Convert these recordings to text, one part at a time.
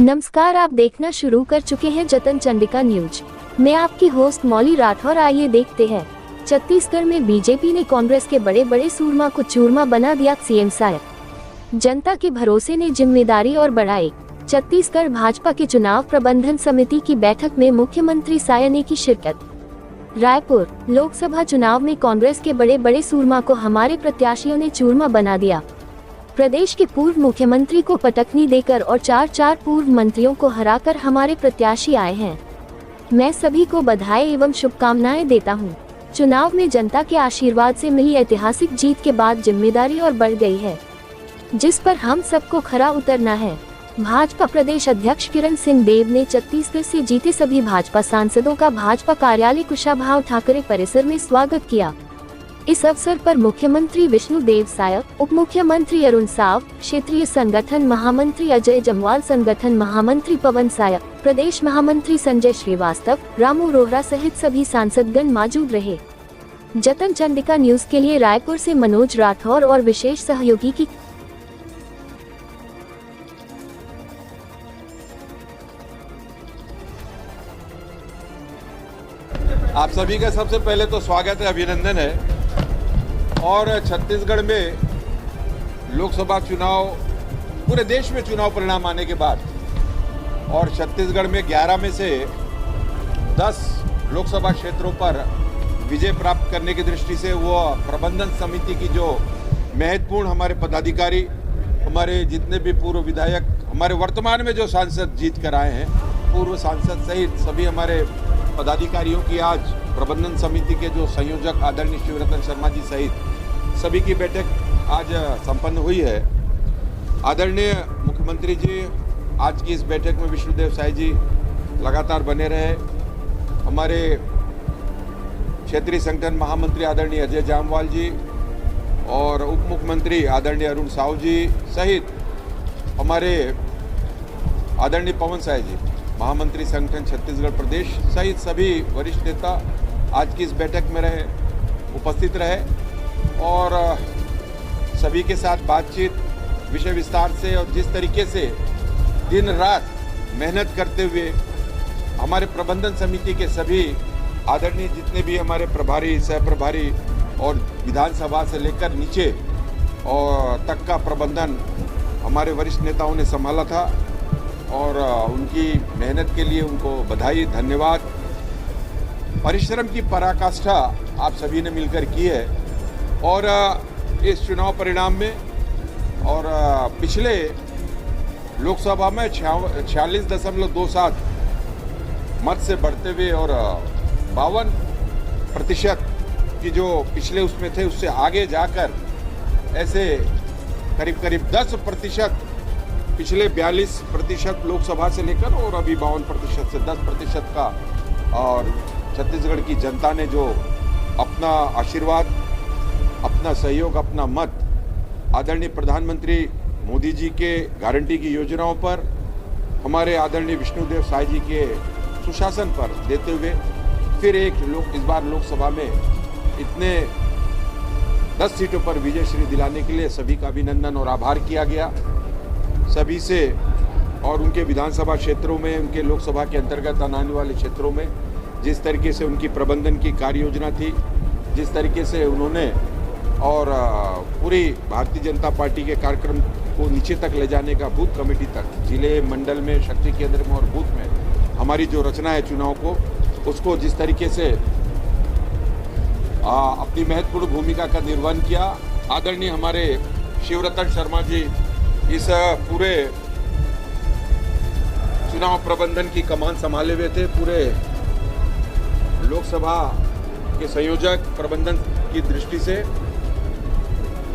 नमस्कार, आप देखना शुरू कर चुके हैं जतन चंडिका न्यूज। मैं आपकी होस्ट मौली राठौर। आइए देखते हैं। छत्तीसगढ़ में बीजेपी ने कांग्रेस के बड़े बड़े सूरमा को चूरमा बना दिया। सीएम साय जनता के भरोसे ने जिम्मेदारी और बढ़ाई। छत्तीसगढ़ भाजपा के चुनाव प्रबंधन समिति की बैठक में मुख्यमंत्री साय ने की शिरकत। रायपुर लोकसभा चुनाव में कांग्रेस के बड़े बड़े सूरमा को हमारे प्रत्याशियों ने चूरमा बना दिया। प्रदेश के पूर्व मुख्यमंत्री को पटकनी देकर और चार पूर्व मंत्रियों को हराकर हमारे प्रत्याशी आए हैं। मैं सभी को बधाई एवं शुभकामनाएं देता हूं। चुनाव में जनता के आशीर्वाद से मिली ऐतिहासिक जीत के बाद जिम्मेदारी और बढ़ गई है, जिस पर हम सबको खरा उतरना है। भाजपा प्रदेश अध्यक्ष किरण सिंह देव ने छत्तीसगढ़ से जीते सभी भाजपा सांसदों का भाजपा कार्यालय कुशाभाऊ ठाकरे परिसर में स्वागत किया। इस अवसर पर मुख्यमंत्री विष्णुदेव साय, उप मुख्यमंत्री अरुण साव, क्षेत्रीय संगठन महामंत्री अजय जमवाल, संगठन महामंत्री पवन साय, प्रदेश महामंत्री संजय श्रीवास्तव, रामू रोहरा सहित सभी सांसदगण मौजूद रहे। जतन चंडिका न्यूज के लिए रायपुर से मनोज राठौर और विशेष सहयोगी की आप सभी का सबसे पहले तो स्वागत है, अभिनंदन है। और छत्तीसगढ़ में लोकसभा चुनाव, पूरे देश में चुनाव परिणाम आने के बाद और छत्तीसगढ़ में 11 में से 10 लोकसभा क्षेत्रों पर विजय प्राप्त करने की दृष्टि से वो प्रबंधन समिति की जो महत्वपूर्ण हमारे पदाधिकारी, हमारे जितने भी पूर्व विधायक, हमारे वर्तमान में जो सांसद जीत कर आए हैं, पूर्व सांसद सहित सभी हमारे पदाधिकारियों की आज प्रबंधन समिति के जो संयोजक आदरणीय शिवरतन शर्मा जी सहित सभी की बैठक आज संपन्न हुई है। आदरणीय मुख्यमंत्री जी आज की इस बैठक में विष्णुदेव साय जी लगातार बने रहे। हमारे क्षेत्रीय संगठन महामंत्री आदरणीय अजय जामवाल जी और उप मुख्यमंत्री आदरणीय अरुण साव जी सहित हमारे आदरणीय पवन साय जी, महामंत्री संगठन छत्तीसगढ़ प्रदेश सहित सभी वरिष्ठ नेता आज की इस बैठक में रहे, उपस्थित रहे और सभी के साथ बातचीत विषय विस्तार से और जिस तरीके से दिन रात मेहनत करते हुए हमारे प्रबंधन समिति के सभी आदरणीय जितने भी हमारे प्रभारी, सह प्रभारी और विधानसभा से लेकर नीचे और तक का प्रबंधन हमारे वरिष्ठ नेताओं ने संभाला था और उनकी मेहनत के लिए उनको बधाई, धन्यवाद। परिश्रम की पराकाष्ठा आप सभी ने मिलकर की है और इस चुनाव परिणाम में और पिछले लोकसभा में 46.27 मत से बढ़ते हुए और 52% की जो पिछले उसमें थे उससे आगे जाकर ऐसे करीब 10% पिछले 42% लोकसभा से लेकर और अभी 52% से 10% का और छत्तीसगढ़ की जनता ने जो अपना आशीर्वाद, अपना सहयोग, अपना मत आदरणीय प्रधानमंत्री मोदी जी के गारंटी की योजनाओं पर, हमारे आदरणीय विष्णुदेव साय जी के सुशासन पर देते हुए फिर इस बार लोकसभा में इतने 10 सीटों पर विजय श्री दिलाने के लिए सभी का अभिनंदन और आभार किया गया। सभी से और उनके विधानसभा क्षेत्रों में, उनके लोकसभा के अंतर्गत आने वाले क्षेत्रों में जिस तरीके से उनकी प्रबंधन की कार्य योजना थी, जिस तरीके से उन्होंने और पूरी भारतीय जनता पार्टी के कार्यक्रम को नीचे तक ले जाने का, बूथ कमेटी तक, जिले मंडल में, शक्ति केंद्र में और बूथ में हमारी जो रचना है चुनाव को, उसको जिस तरीके से अपनी महत्वपूर्ण भूमिका का निर्वहन किया। आदरणीय हमारे शिवरतन शर्मा जी इस पूरे चुनाव प्रबंधन की कमान संभाले हुए थे, पूरे लोकसभा के संयोजक प्रबंधन की दृष्टि से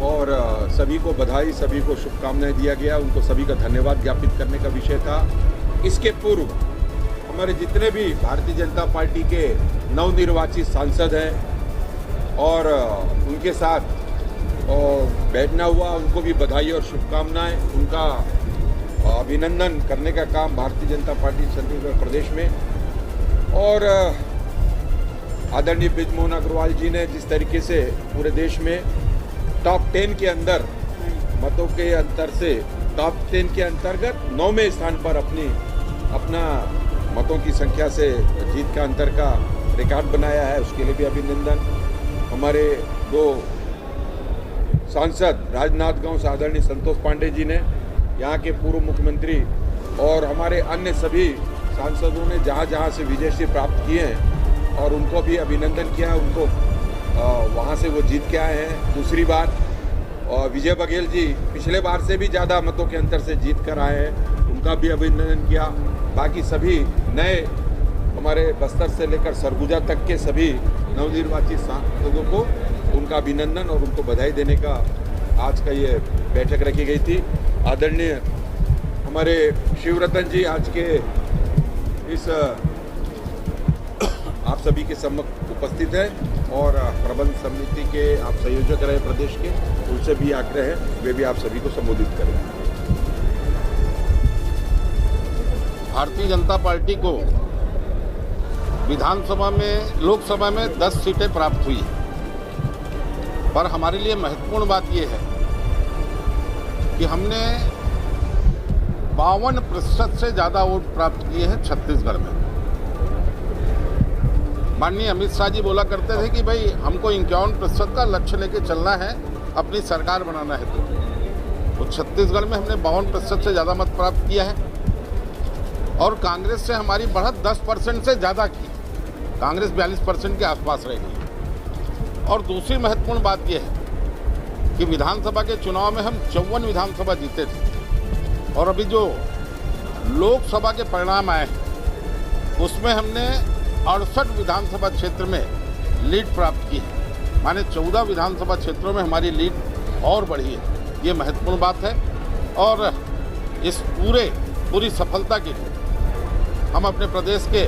और सभी को बधाई, सभी को शुभकामनाएं दिया गया। उनको सभी का धन्यवाद ज्ञापित करने का विषय था। इसके पूर्व हमारे जितने भी भारतीय जनता पार्टी के नवनिर्वाचित सांसद हैं और उनके साथ बैठना हुआ, उनको भी बधाई और शुभकामनाएं, उनका अभिनंदन करने का काम भारतीय जनता पार्टी छत्तीसगढ़ प्रदेश में और आदरणीय बृजमोहन अग्रवाल जी ने जिस तरीके से पूरे देश में टॉप 10 के अंदर मतों के अंतर से टॉप 10 के अंतर्गत 9वें स्थान पर अपना मतों की संख्या से जीत का अंतर का रिकॉर्ड बनाया है, उसके लिए भी अभिनंदन। हमारे 2 सांसद राजनांदगांव से आदरणीय संतोष पांडे जी ने, यहाँ के पूर्व मुख्यमंत्री और हमारे अन्य सभी सांसदों ने जहाँ जहाँ से विजयश्री प्राप्त किए हैं और उनको भी अभिनंदन किया, उनको वहाँ से वो जीत के आए हैं दूसरी बार। और विजय बघेल जी पिछले बार से भी ज़्यादा मतों के अंतर से जीत कर आए हैं, उनका भी अभिनंदन किया। बाकी सभी नए हमारे बस्तर से लेकर सरगुजा तक के सभी नवनिर्वाचित सांसदों को उनका अभिनंदन और उनको बधाई देने का आज का ये बैठक रखी गई थी। आदरणीय हमारे शिवरतन जी आज के इस आप सभी के सम्मुख उपस्थित हैं और प्रबंध समिति के आप संयोजक रहे प्रदेश के, उनसे भी आग्रह है वे भी आप सभी को संबोधित करें। भारतीय जनता पार्टी को विधानसभा में, लोकसभा में 10 सीटें प्राप्त हुई, पर हमारे लिए महत्वपूर्ण बात यह है कि हमने 52% से ज़्यादा वोट प्राप्त किए हैं छत्तीसगढ़ में। माननीय अमित शाह जी बोला करते थे कि भाई हमको 51% का लक्ष्य लेके चलना है, अपनी सरकार बनाना है। तो छत्तीसगढ़ में हमने 52% से ज़्यादा मत प्राप्त किया है और कांग्रेस से हमारी बढ़त 10% से ज़्यादा की। कांग्रेस 42% के आसपास रहेगी। और दूसरी महत्वपूर्ण बात यह है कि विधानसभा के चुनाव में हम 54 विधानसभा जीते थे और अभी जो लोकसभा के परिणाम आए हैं उसमें हमने 68 विधानसभा क्षेत्र में लीड प्राप्त की है, माने 14 विधानसभा क्षेत्रों में हमारी लीड और बढ़ी है। ये महत्वपूर्ण बात है और इस पूरी सफलता के लिए हम अपने प्रदेश के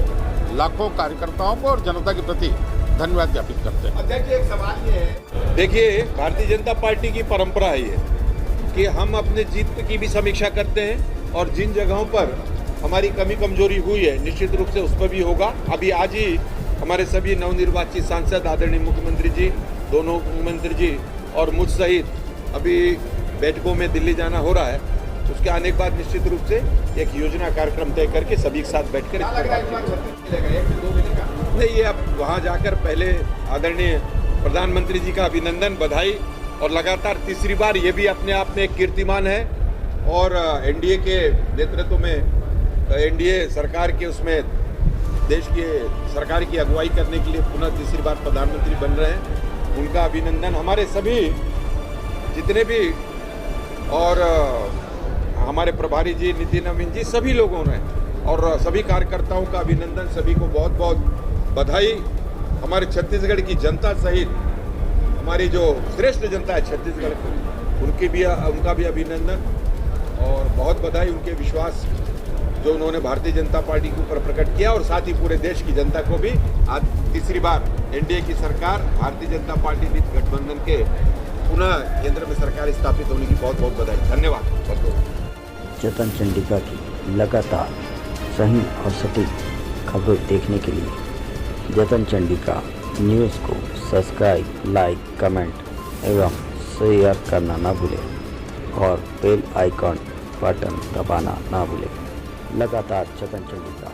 लाखों कार्यकर्ताओं को और जनता के प्रति धन्यवाद ज्ञापित करते हैं। अध्यक्ष, एक सवाल ये है, देखिए भारतीय जनता पार्टी की परंपरा है ये कि हम अपने जीत की भी समीक्षा करते हैं और जिन जगहों पर हमारी कमी कमजोरी हुई है निश्चित रूप से उस पर भी होगा। अभी आज ही हमारे सभी नवनिर्वाचित सांसद आदरणीय मुख्यमंत्री जी, दोनों मुख्यमंत्री जी और मुझ सहित अभी बैठकों में दिल्ली जाना हो रहा है। उसके आने के बाद निश्चित रूप से एक योजना कार्यक्रम तय करके सभी के साथ बैठकर नहीं, ये अब वहाँ जाकर पहले आदरणीय प्रधानमंत्री जी का अभिनंदन, बधाई और लगातार तीसरी बार ये भी अपने आप में एक कीर्तिमान है और एनडीए के नेतृत्व में एनडीए सरकार के उसमें देश के सरकार की अगुवाई करने के लिए पुनः तीसरी बार प्रधानमंत्री बन रहे हैं, उनका अभिनंदन। हमारे सभी जितने भी और हमारे प्रभारी जी नितिन नवीन जी, सभी लोगों ने और सभी कार्यकर्ताओं का अभिनंदन, सभी को बहुत बहुत बधाई। हमारे छत्तीसगढ़ की जनता सहित हमारी जो श्रेष्ठ जनता है छत्तीसगढ़ की, उनका भी अभिनंदन और बहुत बधाई। उनके विश्वास जो उन्होंने भारतीय जनता पार्टी के ऊपर प्रकट किया और साथ ही पूरे देश की जनता को भी आज तीसरी बार एनडीए की सरकार भारतीय जनता पार्टी नीति गठबंधन के पुनः केंद्र में सरकार स्थापित होने की बहुत बहुत बधाई। धन्यवाद। जतन चंडिका की लगातार सही और सटीक खबरें देखने के लिए जतन चंडिका न्यूज़ को सब्सक्राइब, लाइक, कमेंट एवं शेयर करना ना भूलें और बेल आइकॉन बटन दबाना ना भूलें। लगातार जतन चंडिका।